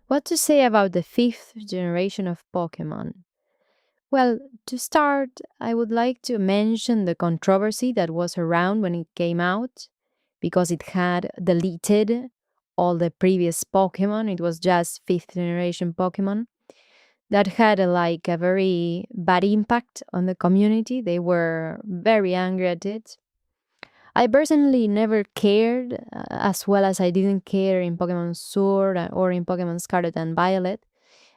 What to say about the fifth generation of Pokemon? Well, to start, I would like to mention the controversy that was around when it came out because it had deleted all the previous Pokemon. It was just fifth generation Pokemon. That had a very bad impact on the community. They were very angry at it. I personally never cared as well as I didn't care in Pokemon Sword or in Pokemon Scarlet and Violet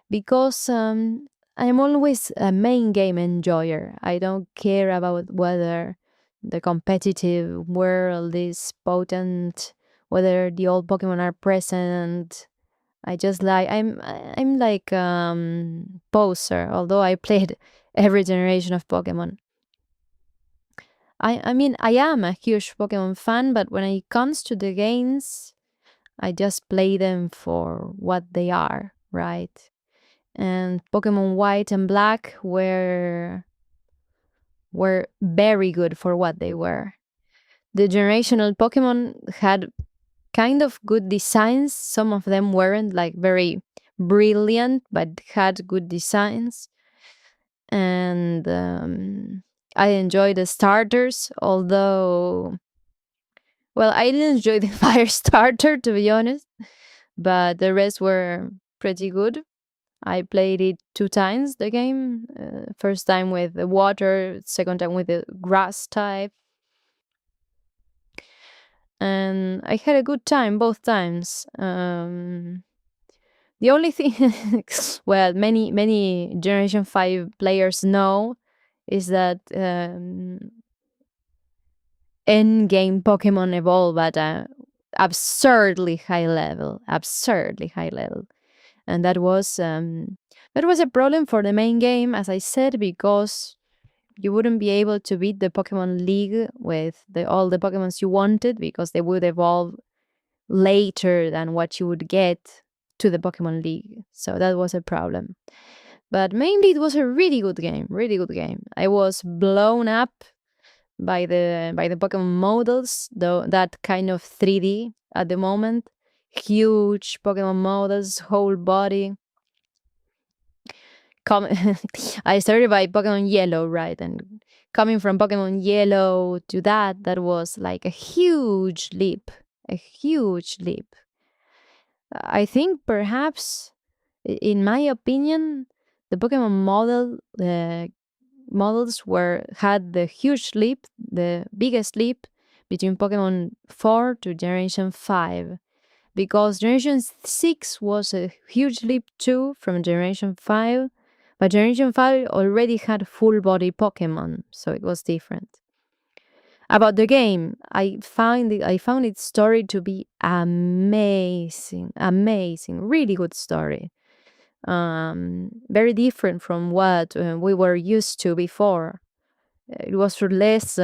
because I'm always a main game enjoyer. I don't care about whether the competitive world is potent, whether the old Pokemon are present. I just I'm like poser, although I played every generation of Pokemon. I mean I am a huge Pokemon fan, but when it comes to the games, I just play them for what they are, right? And Pokemon White and Black were very good for what they were. The generational Pokemon had kind of good designs. Some of them weren't like very brilliant, but had good designs. And I enjoy the starters, although, well, I didn't enjoy the fire starter to be honest, but the rest were pretty good. I played it two times, the game. First time with the water, second time with the grass type. And I had a good time both times. The only thing, well, many Generation 5 players know is that end game Pokemon evolve at a absurdly high level. Absurdly high level. And that was a problem for the main game, as I said, because you wouldn't be able to beat the Pokemon League with all the Pokemons you wanted because they would evolve later than what you would get to the Pokemon League. So that was a problem. But mainly it was a really good game, really good game. I was blown up by the Pokemon models, though that kind of 3D at the moment. Huge Pokemon models, whole body. I started by Pokemon Yellow, right? And coming from Pokemon Yellow to that was like a huge leap. A huge leap. I think perhaps, in my opinion, the Pokemon models had the huge leap, the biggest leap between Pokemon 4 to Generation 5. Because Generation 6 was a huge leap too from Generation 5, but Generation 5 already had full body Pokemon, so it was different. About the game, I found its story to be amazing, amazing, really good story. Very different from what we were used to before. It was less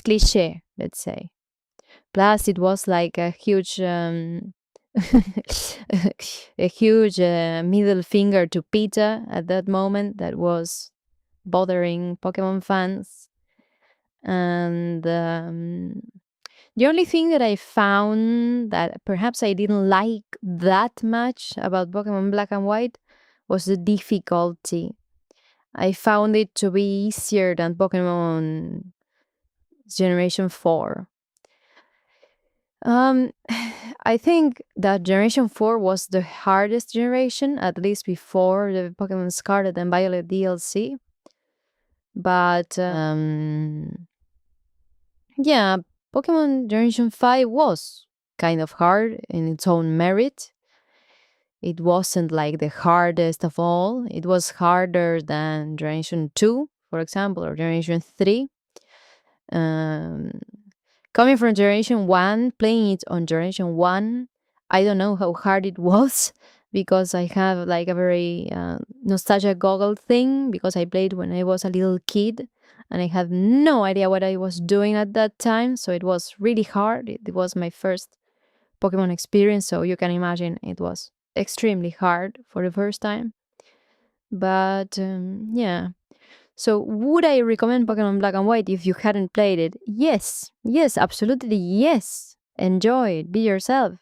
cliche, let's say. Plus, it was like a huge a huge middle finger to PETA at that moment that was bothering Pokemon fans. And the only thing that I found that perhaps I didn't like that much about Pokemon Black and White was the difficulty. I found it to be easier than Pokemon Generation 4. Um, I think that Generation 4 was the hardest generation, at least before the Pokemon Scarlet and Violet DLC. But yeah, Pokemon Generation 5 was kind of hard in its own merit. It wasn't like the hardest of all. It was harder than Generation 2, for example, or Generation 3. Um, Coming from Generation 1, playing it on Generation 1, I don't know how hard it was because I have like a very nostalgia goggle thing because I played when I was a little kid and I had no idea what I was doing at that time. So it was really hard. It was my first Pokemon experience. So you can imagine it was extremely hard for the first time. But yeah. So would I recommend Pokemon Black and White if you hadn't played it? Yes. Yes, absolutely yes. Enjoy it. Be yourself.